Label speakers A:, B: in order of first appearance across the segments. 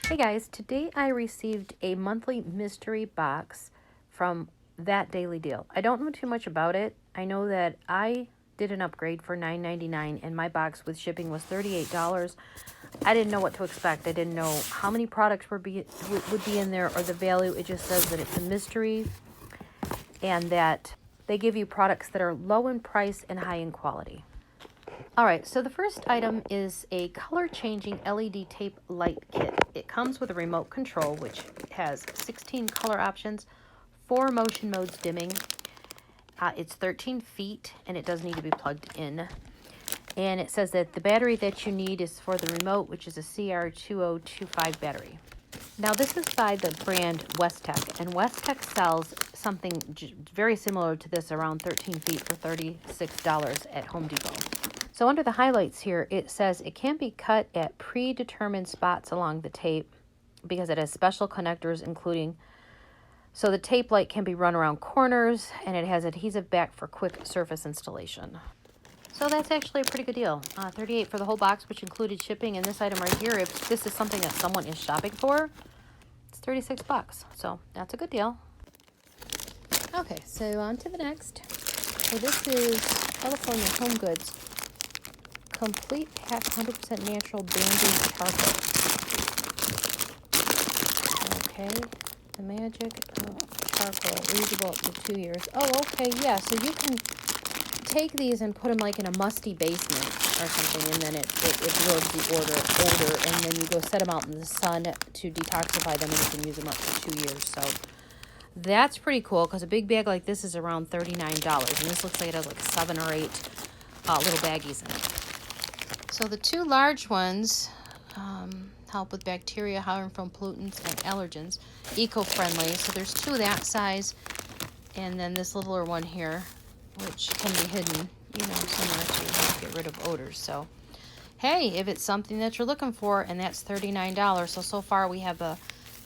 A: Hey guys, today I received a monthly mystery box from That Daily Deal. I don't know too much about it. I know that I did an upgrade for $9.99 and my box with shipping was $38. I didn't know what to expect. I didn't know how many products would be in there or the value. It just says that it's a mystery and that they give you products that are low in price and high in quality. All right, so the first item is a color-changing LED tape light kit. It comes with a remote control, which has 16 color options, 4 motion modes dimming. It's 13 feet, and it does need to be plugged in. And it says that the battery that you need is for the remote, which is a CR2025 battery. Now, this is by the brand Westech, and Westech sells something very similar to this around 13 feet for $36 at Home Depot. So under the highlights here, it says it can be cut at predetermined spots along the tape because it has special connectors including, so the tape light can be run around corners and it has adhesive back for quick surface installation. So that's actually a pretty good deal. $38 for the whole box, which included shipping, and this item right here, if this is something that someone is shopping for, it's $36. So that's a good deal. Okay, so on to the next. So this is California Home Goods Complete Pack 100% Natural Bamboo Charcoal. Okay, the magic of charcoal, reusable up to 2 years. Oh, okay, yeah, so you can take these and put them like in a musty basement or something, and then it absorbs the odor, and then you go set them out in the sun to detoxify them, and you can use them up to 2 years. So that's pretty cool, because a big bag like this is around $39, and this looks like it has like 7 or 8 little baggies in it. So the 2 large ones help with bacteria, harmful pollutants, and allergens. Eco-friendly. So there's 2 of that size, and then this littler one here, which can be hidden, somewhere to get rid of odors. So, hey, if it's something that you're looking for, and that's $39. So far we have the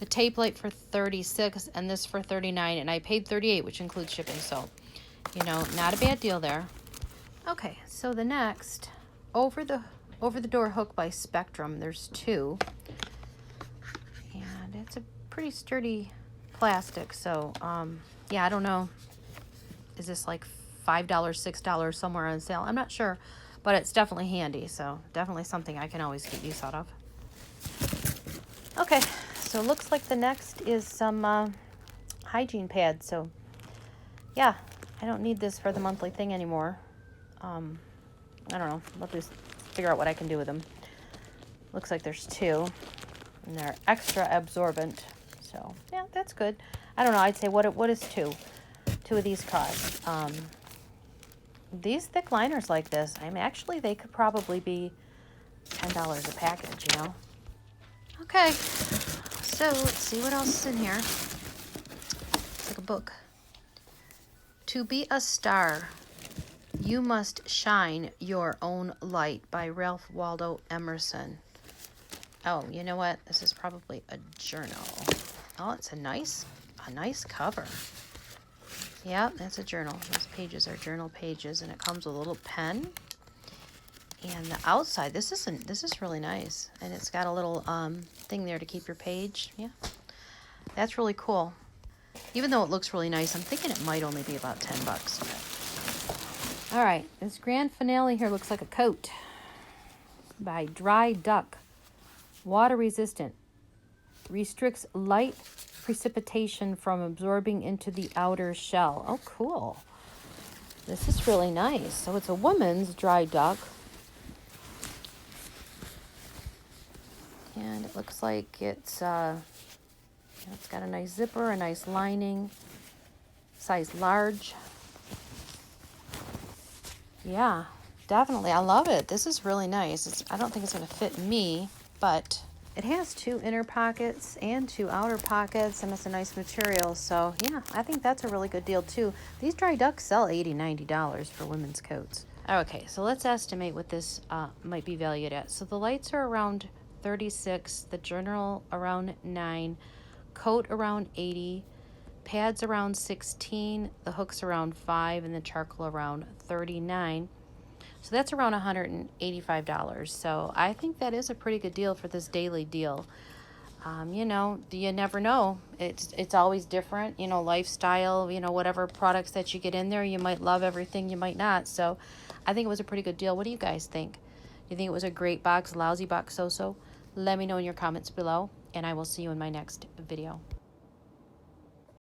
A: tape light for $36 and this for $39, and I paid $38, which includes shipping. So, not a bad deal there. Okay, so the next, over the door hook by Spectrum. There's 2, and it's a pretty sturdy plastic. So yeah, I don't know, is this like $5, $6 somewhere on sale? I'm not sure, but it's definitely handy. So definitely something I can always get use out of. Okay, so it looks like the next is some hygiene pads. So yeah, I don't need this for the monthly thing anymore. I don't know, I'll just figure out what I can do with them. Looks like there's 2, and they're extra absorbent. So yeah, that's good. I don't know, I'd say what is 2 of these cost? These thick liners like this, actually they could probably be $10 a package, Okay, so let's see what else is in here. It's like a book. To Be a Star, You Must Shine Your Own Light by Ralph Waldo Emerson. Oh, you know what? This is probably a journal. Oh, it's a nice cover. Yeah, that's a journal. Those pages are journal pages, and it comes with a little pen. And the outside, this is really nice, and it's got a little thing there to keep your page. Yeah, that's really cool. Even though it looks really nice, I'm thinking it might only be about $10. All right, this grand finale here looks like a coat by Dry Duck. Water resistant. Restricts light precipitation from absorbing into the outer shell. Oh, cool. This is really nice. So it's a woman's Dry Duck. And it looks like it's got a nice zipper, a nice lining. Size large. Yeah, definitely. I love it. This is really nice. I don't think it's going to fit me, but it has 2 inner pockets and 2 outer pockets, and it's a nice material. So, yeah, I think that's a really good deal, too. These Dry Ducks sell $80, $90 for women's coats. Okay, so let's estimate what this might be valued at. So the lights are around $36, the journal around $9, coat around $80, pads around $16, the hooks around $5, and the charcoal around $39. So that's around $185. So I think that is a pretty good deal for this daily deal. You know, you never know. It's always different, you know, lifestyle, you know, whatever products that you get in there, you might love everything, you might not. So I think it was a pretty good deal. What do you guys think? Do you think it was a great box, lousy box, so-so? Let me know in your comments below, and I will see you in my next video.